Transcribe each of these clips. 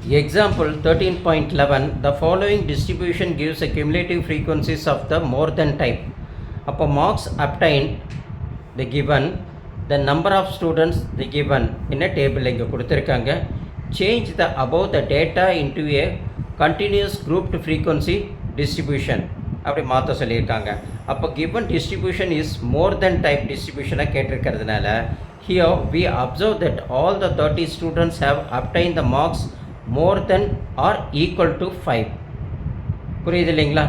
Example 13.11, the following distribution gives a cumulative frequencies of the more than type. அப்போ marks obtained the given, the number of students the given in a table இங்கே கொடுத்துருக்காங்க. Change the above the data into a continuous grouped frequency distribution அப்படி மாற்ற சொல்லியிருக்காங்க. அப்போ given distribution is more than type distribution கேட்டிருக்கிறதுனால here we observe that all the 30 students have obtained the marks more than or equal to 5. புரியுது இல்லைங்களா?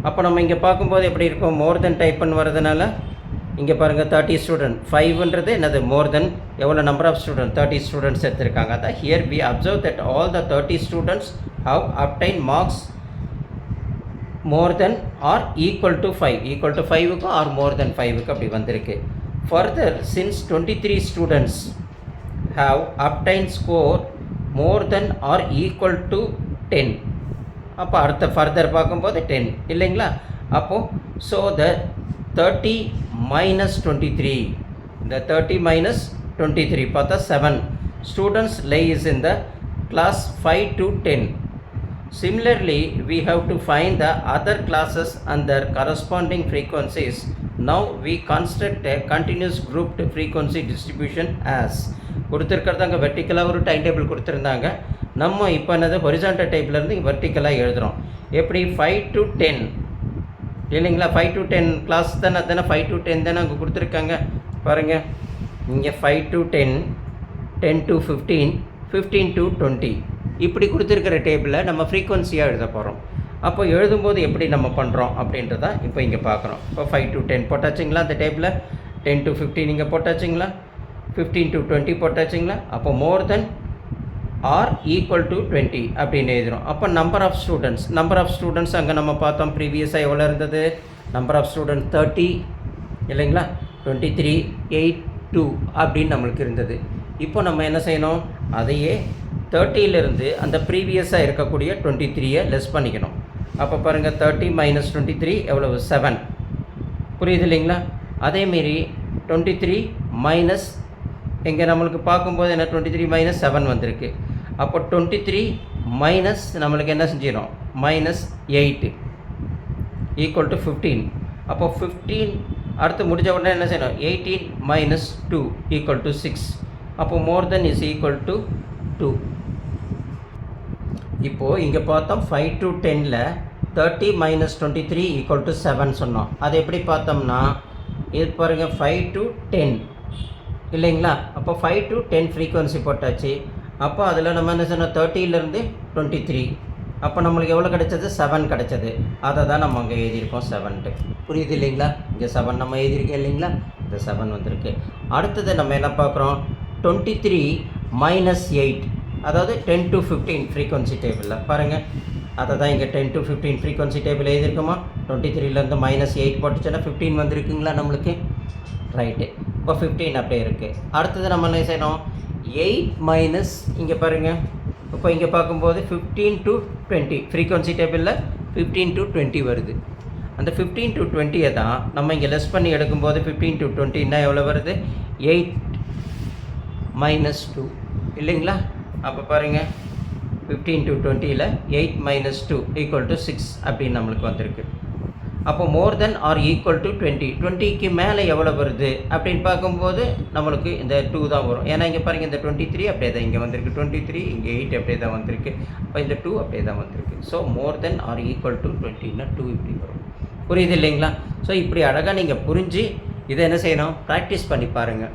அப்போ நம்ம இங்கே பார்க்கும்போது எப்படி இருக்கும், மோர் தென் டைப்னு வரதுனால இங்கே பாருங்கள் 30 ஸ்டூடெண்ட், 5ன்றது என்னது மோர் தென் எவ்வளோ நம்பர் ஆஃப் ஸ்டூடெண்ட் 30 ஸ்டூடெண்ட்ஸ் எடுத்திருக்காங்க. அதான் here we observe that all the 30 students have obtained marks more than or equal to 5, equal to 5க்கு ஆர் மோர் தென் 5க்கு அப்படி வந்திருக்கு. Further since 23 students have obtained score more than or equal to 10, அப்போ அடுத்த further பார்க்கும்போது 10 இல்லைங்களா? அப்போது so the 30 minus 23, the 30 minus 23 பார்த்தா 7 students lies in the class 5 to 10. Similarly we have to find the other classes and their corresponding frequencies. Now we construct a continuous grouped frequency distribution as கொடுத்துருக்கிறதாங்க. வெர்டிக்கலாக ஒரு time table கொடுத்துருந்தாங்க. நம்ம இப்போ என்னது horizontal டைப்லேருந்து வெர்டிக்கலாக எழுதுகிறோம். எப்படி 5 to 10 இல்லைங்களா? 5 to 10 class தானே, தானே 5 to 10 தானே அங்கே கொடுத்துருக்காங்க. பாருங்கள் இங்கே 5 to 10, 10 to 15, 15 to 20 இப்படி கொடுத்துருக்கிற டேபிளில் நம்ம ஃப்ரீக்வன்சியாக எழுத போகிறோம். அப்போ எழுதும்போது எப்படி நம்ம பண்ணுறோம் அப்படின்றத இப்போ இங்கே பார்க்குறோம். இப்போ 5 to 10 போட்டாச்சுங்களா அந்த டேபிளில், 10 to 15 இங்கே போட்டாச்சுங்களா, 15 to 20 போட்டாச்சுங்களா. அப்போ மோர் தென் ஆர் ஈக்குவல் டு 20 அப்படின்னு எழுதுகிறோம். அப்போ நம்பர் ஆஃப் ஸ்டூடெண்ட்ஸ் அங்கே நம்ம பார்த்தோம் ப்ரீவியஸாக எவ்வளோ இருந்தது, நம்பர் ஆஃப் ஸ்டூடெண்ட் 30 இல்லைங்களா, 23, 8, 2 அப்படின்னு நம்மளுக்கு இருந்தது. இப்போ நம்ம என்ன செய்யணும், அதையே 30லேருந்து அந்த ப்ரீவியஸாக இருக்கக்கூடிய 23யை லெஸ் பண்ணிக்கணும். அப்போ பாருங்கள் 30 minus 23 எவ்வளவு 7, புரியுது இல்லைங்களா? அதேமாரி 23 மைனஸ் இங்கே நம்மளுக்கு பார்க்கும்போது என்ன 23 minus 7 வந்திருக்கு. அப்போ 23 மைனஸ் நம்மளுக்கு என்ன செஞ்சிடும், -8 ஈக்குவல் டு 15. அப்போ 15 அடுத்து முடிஞ்ச உடனே என்ன செய்யணும், 18 minus 2 ஈக்குவல் டு 6. அப்போ மோர் தென் இஸ் ஈக்குவல் டு 2. இப்போது இங்கே பார்த்தோம் 5 to 10ல் 30 minus 23 ஈக்குவல் டு 7 சொன்னோம். அது எப்படி பார்த்தோம்னா இது பாருங்கள் 5 to 10 இல்லைங்களா. அப்போ 5 to 10 ஃப்ரீக்வன்சி போட்டாச்சு. அப்போ அதில் நம்ம என்ன சொன்னோம் 30லேருந்து 23, அப்போ நம்மளுக்கு எவ்வளோ கிடைச்சது 7 கிடைச்சது. அதை தான் நம்ம அங்கே எழுதியிருக்கோம் 7ட்டு, புரியுது இல்லைங்களா? இங்கே 7 நம்ம எழுதியிருக்கோம் இல்லைங்களா, இந்த 7 வந்திருக்கு. அடுத்தது நம்ம என்ன பார்க்குறோம், 23 minus 8, அதாவது 10 to 15 ஃப்ரீக்வன்சி டேபிளில் பாருங்கள். அதை தான் இங்கே 10 to 15 ஃப்ரீக்வன்சி டேபிள் எழுதியிருக்கோமா. 23லேருந்து -8 போட்டுச்சுன்னா 15 வந்திருக்குங்களா நம்மளுக்கு, ரைட்டு. இப்போ 15 அப்படியே இருக்குது. அடுத்தது நம்ம என்ன செய்யணும், 8 மைனஸ் இங்கே பாருங்கள். இப்போ இங்கே பார்க்கும்போது 15 to 20 ஃப்ரீக்வன்சி டேபிளில் 15 to 20 வருது. அந்த 15 to 20 தான் நம்ம இங்கே லெஸ் பண்ணி எடுக்கும்போது 15 to 20ன்னா எவ்வளோ வருது, 8 minus 2 இல்லைங்களா. அப்போ பாருங்கள் 15 to 20ல் 8 minus 2 ஈக்குவல் டு 6 அப்படின்னு நம்மளுக்கு வந்திருக்கு. அப்போ மோர் தென் ஆர் ஈக்குவல் டு 20, 20க்கு மேலே எவ்வளோ வருது அப்படின்னு பார்க்கும்போது நம்மளுக்கு இந்த 2 தான் வரும். ஏன்னா இங்கே பாருங்கள் இந்த 23 அப்படியே தான் இங்கே வந்திருக்கு, 23 இங்கே 8 அப்படியே தான் வந்திருக்கு. அப்போ இந்த 2 அப்படியே தான் வந்திருக்கு. So more than or equal to 20ன்னா 2 இப்படி வரும், புரியுது இல்லைங்களா? ஸோ இப்படி அழகாக நீங்கள் புரிஞ்சு இதை என்ன செய்யணும், ப்ராக்டிஸ் பண்ணி பாருங்கள்.